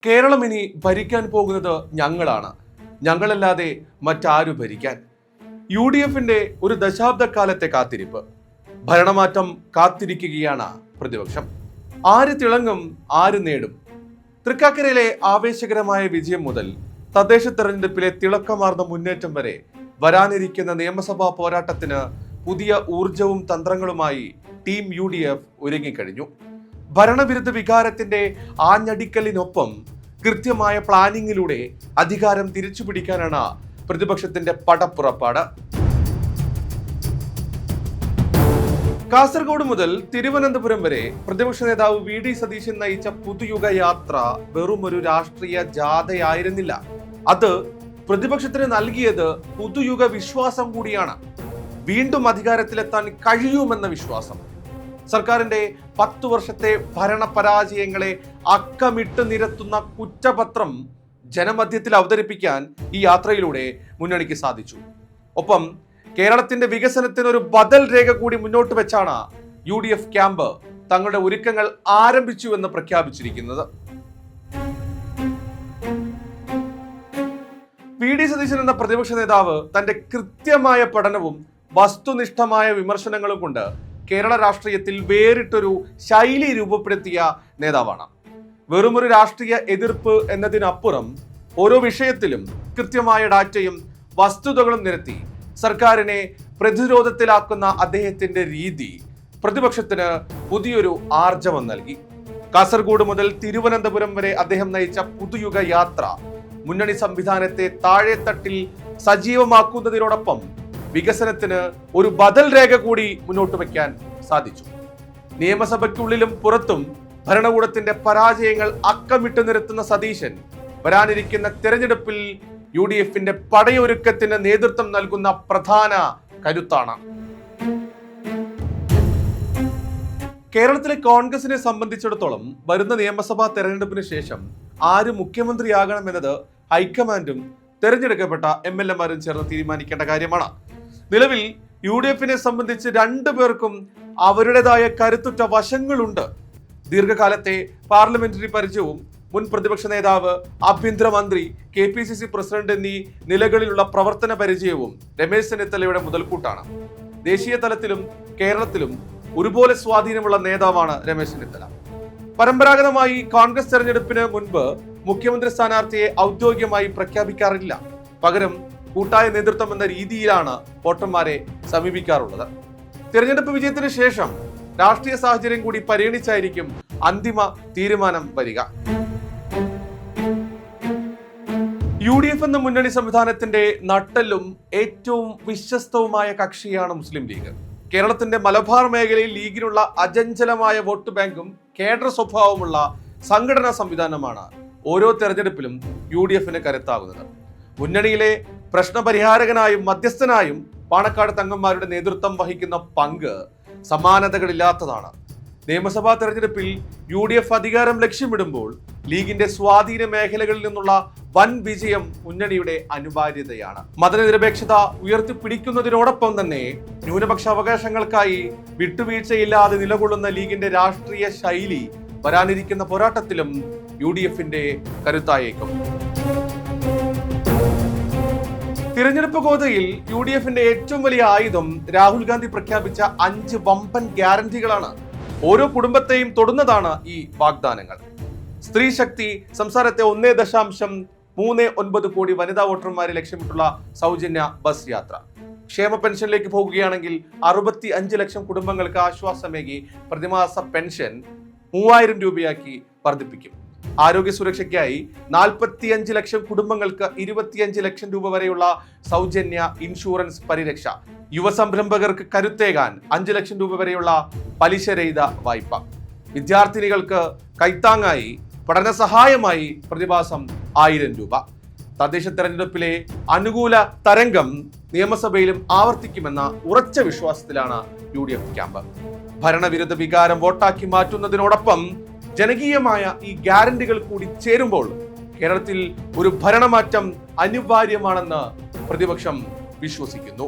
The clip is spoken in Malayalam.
കേരളം ഇനി ഭരിക്കാൻ പോകുന്നത് ഞങ്ങളാണ്, ഞങ്ങളല്ലാതെ മറ്റാരു ഭരിക്കാൻ. UDFന്റെ ഒരു ദശാബ്ദക്കാലത്തെ കാത്തിരിപ്പ്, ഭരണമാറ്റം കാത്തിരിക്കുകയാണ് പ്രതിപക്ഷം. ആര് തിളങ്ങും, ആര് നേടും? തൃക്കാക്കരയിലെ ആവേശകരമായ വിജയം മുതൽ തദ്ദേശ തെരഞ്ഞെടുപ്പിലെ തിളക്കമാർന്ന മുന്നേറ്റം വരെ വരാനിരിക്കുന്ന നിയമസഭാ പോരാട്ടത്തിന് പുതിയ ഊർജവും തന്ത്രങ്ങളുമായി ടീം UDF ഒരുങ്ങിക്കഴിഞ്ഞു. ഭരണവിരുദ്ധ വികാരത്തിന്റെ ആഞ്ഞടിക്കലിനൊപ്പം കൃത്യമായ പ്ലാനിങ്ങിലൂടെ അധികാരം തിരിച്ചുപിടിക്കാനാണ് പ്രതിപക്ഷത്തിന്റെ പടപ്പുറപ്പാട്. കാസർഗോഡ് മുതൽ തിരുവനന്തപുരം വരെ പ്രതിപക്ഷ നേതാവ് VD സതീശൻ നയിച്ച പുതുയുഗ യാത്ര വെറും ഒരു രാഷ്ട്രീയ ജാഥയായിരുന്നില്ല. അത് പ്രതിപക്ഷത്തിന് നൽകിയത് പുതുയുഗ വിശ്വാസം കൂടിയാണ്. വീണ്ടും അധികാരത്തിലെത്താൻ കഴിയുമെന്ന വിശ്വാസം. സർക്കാരിന്റെ 10 വർഷത്തെ ഭരണ പരാജയങ്ങളെ അക്കമിട്ട് നിരത്തുന്ന കുറ്റപത്രം ജനമധ്യത്തിൽ അവതരിപ്പിക്കാൻ ഈ യാത്രയിലൂടെ മുന്നണിക്ക് സാധിച്ചു. ഒപ്പം കേരളത്തിന്റെ വികസനത്തിന് ഒരു ബദൽ രേഖ കൂടി മുന്നോട്ട് വെച്ചാണ് UDF ക്യാമ്പ് തങ്ങളുടെ ഒരുക്കങ്ങൾ ആരംഭിച്ചു എന്ന് പ്രഖ്യാപിച്ചിരിക്കുന്നത്. VD സതീശൻ എന്ന പ്രതിപക്ഷ നേതാവ് തന്റെ കൃത്യമായ പഠനവും വസ്തുനിഷ്ഠമായ വിമർശനങ്ങളും കൊണ്ട് കേരള രാഷ്ട്രീയത്തിൽ വേറിട്ടൊരു ശൈലി രൂപപ്പെടുത്തിയ നേതാവാണ്. വെറുമൊരു രാഷ്ട്രീയ എതിർപ്പ് എന്നതിനപ്പുറം ഓരോ വിഷയത്തിലും കൃത്യമായ ഡാറ്റയും വസ്തുതകളും നിരത്തി സർക്കാരിനെ പ്രതിരോധത്തിലാക്കുന്ന അദ്ദേഹത്തിന്റെ രീതി പ്രതിപക്ഷത്തിന് പുതിയൊരു ആർജവം നൽകി. കാസർഗോഡ് മുതൽ തിരുവനന്തപുരം വരെ അദ്ദേഹം നയിച്ച പുതുയുഗ യാത്ര മുന്നണി സംവിധാനത്തെ താഴെത്തട്ടിൽ സജീവമാക്കുന്നതിനോടൊപ്പം വികസനത്തിന് ഒരു ബദൽ രേഖ കൂടി മുന്നോട്ട് വയ്ക്കാൻ സാധിച്ചു. നിയമസഭയ്ക്കുള്ളിലും പുറത്തും ഭരണകൂടത്തിന്റെ പരാജയങ്ങൾ അക്കമിട്ട് നിരത്തുന്ന സതീശൻ വരാനിരിക്കുന്ന തെരഞ്ഞെടുപ്പിൽ UDFന്റെ പടയൊരുക്കത്തിന് നേതൃത്വം നൽകുന്ന പ്രധാന കരുത്താണ്. കേരളത്തിലെ കോൺഗ്രസിനെ സംബന്ധിച്ചിടത്തോളം വരുന്ന നിയമസഭാ തെരഞ്ഞെടുപ്പിന് ശേഷം ആര് മുഖ്യമന്ത്രിയാകണമെന്നത് ഹൈക്കമാൻഡും തെരഞ്ഞെടുക്കപ്പെട്ട MLA-മാരും ചേർന്ന് തീരുമാനിക്കേണ്ട കാര്യമാണ്. നിലവിൽ UDFനെ സംബന്ധിച്ച് രണ്ടു പേർക്കും അവരുടേതായ കരുത്തുറ്റ വശങ്ങളുണ്ട്. ദീർഘകാലത്തെ പാർലമെന്ററി പരിചയവും മുൻ പ്രതിപക്ഷ നേതാവ്, ആഭ്യന്തരമന്ത്രി, KPCC പ്രസിഡന്റ് എന്നീ നിലകളിലുള്ള പ്രവർത്തന പരിചയവും രമേശ് ചെന്നിത്തലയുടെ മുതൽക്കൂട്ടാണ്. ദേശീയ തലത്തിലും കേരളത്തിലും ഒരുപോലെ സ്വാധീനമുള്ള നേതാവാണ് രമേശ് ചെന്നിത്തല. പരമ്പരാഗതമായി കോൺഗ്രസ് തെരഞ്ഞെടുപ്പിന് മുൻപ് മുഖ്യമന്ത്രി സ്ഥാനാർത്ഥിയെ ഔദ്യോഗികമായി പ്രഖ്യാപിക്കാറില്ല. പകരം കൂട്ടായ നേതൃത്വം എന്ന രീതിയിലാണ് വോട്ടർമാരെ സമീപിക്കാറുള്ളത്. തിരഞ്ഞെടുപ്പ് വിജയത്തിന് ശേഷം രാഷ്ട്രീയ സാഹചര്യം കൂടി പരിഗണിച്ചായിരിക്കും അന്തിമ തീരുമാനം വരിക. UDF എന്ന മുന്നണി സംവിധാനത്തിന്റെ നട്ടെല്ലും ഏറ്റവും വിശ്വസ്തവുമായ കക്ഷിയാണ് മുസ്ലിം ലീഗ്. കേരളത്തിന്റെ മലബാർ മേഖലയിൽ ലീഗിനുള്ള അചഞ്ചലമായ വോട്ട് ബാങ്കും കേഡർ സ്വഭാവമുള്ള സംഘടനാ സംവിധാനമാണ് ഓരോ തെരഞ്ഞെടുപ്പിലും UDFന് കരുത്താകുന്നത്. മുന്നണിയിലെ പ്രശ്നപരിഹാരകനായും മധ്യസ്ഥനായും പാണക്കാട് തങ്ങന്മാരുടെ നേതൃത്വം വഹിക്കുന്ന പങ്ക് സമാനതകളില്ലാത്തതാണ്. നിയമസഭാ തെരഞ്ഞെടുപ്പിൽ UDF അധികാരം ലക്ഷ്യമിടുമ്പോൾ ലീഗിന്റെ സ്വാധീന മേഖലകളിൽ നിന്നുള്ള വൻ വിജയം മുന്നണിയുടെ അനിവാര്യതയാണ്. മതനിരപേക്ഷത ഉയർത്തിപ്പിടിക്കുന്നതിനോടൊപ്പം തന്നെ ന്യൂനപക്ഷ അവകാശങ്ങൾക്കായി വിട്ടുവീഴ്ചയില്ലാതെ നിലകൊള്ളുന്ന ലീഗിന്റെ രാഷ്ട്രീയ ശൈലി വരാനിരിക്കുന്ന പോരാട്ടത്തിലും UDFന്റെ കരുത്തായേക്കും. തിരഞ്ഞെടുപ്പ് ഗോതയിൽ UDFന്റെ ഏറ്റവും വലിയ ആയുധം രാഹുൽ ഗാന്ധി പ്രഖ്യാപിച്ച 5 വമ്പൻ ഗ്യാരണ്ടികളാണ്. ഓരോ കുടുംബത്തെയും തൊടുന്നതാണ് ഈ വാഗ്ദാനങ്ങൾ. സ്ത്രീ ശക്തി, സംസ്ഥാനത്തെ 1.39 കോടി വനിതാ വോട്ടർമാരെ ലക്ഷ്യമിട്ടുള്ള സൗജന്യ ബസ് യാത്ര, ക്ഷേമ പെൻഷനിലേക്ക് പോകുകയാണെങ്കിൽ 65 ലക്ഷം കുടുംബങ്ങൾക്ക് ആശ്വാസമേകി പ്രതിമാസ പെൻഷൻ 3000 രൂപയാക്കി വർദ്ധിപ്പിക്കും. ആരോഗ്യ സുരക്ഷയ്ക്കായി 45 ലക്ഷം കുടുംബങ്ങൾക്ക് 25 ലക്ഷം രൂപ വരെയുള്ള സൗജന്യ ഇൻഷുറൻസ് പരിരക്ഷ, യുവസംരംഭകർക്ക് കരുത്തേകാൻ 5 ലക്ഷം രൂപ വരെയുള്ള പലിശരഹിത വായ്പ, വിദ്യാർത്ഥിനികൾക്ക് കൈത്താങ്ങായി പഠന സഹായമായി പ്രതിമാസം 1000 രൂപ. തദ്ദേശ തെരഞ്ഞെടുപ്പിലെ അനുകൂല തരംഗം നിയമസഭയിലും ആവർത്തിക്കുമെന്ന ഉറച്ച വിശ്വാസത്തിലാണ് UDF ക്യാമ്പ്. ഭരണവിരുദ്ധ വികാരം വോട്ടാക്കി മാറ്റുന്നതിനോടൊപ്പം ജനകീയമായ ഈ ഗ്യാരണ്ടികൾ കൂടി ചേരുമ്പോൾ കേരളത്തിൽ ഒരു ഭരണമാറ്റം അനിവാര്യമാണെന്ന് പ്രതിപക്ഷം വിശ്വസിക്കുന്നു.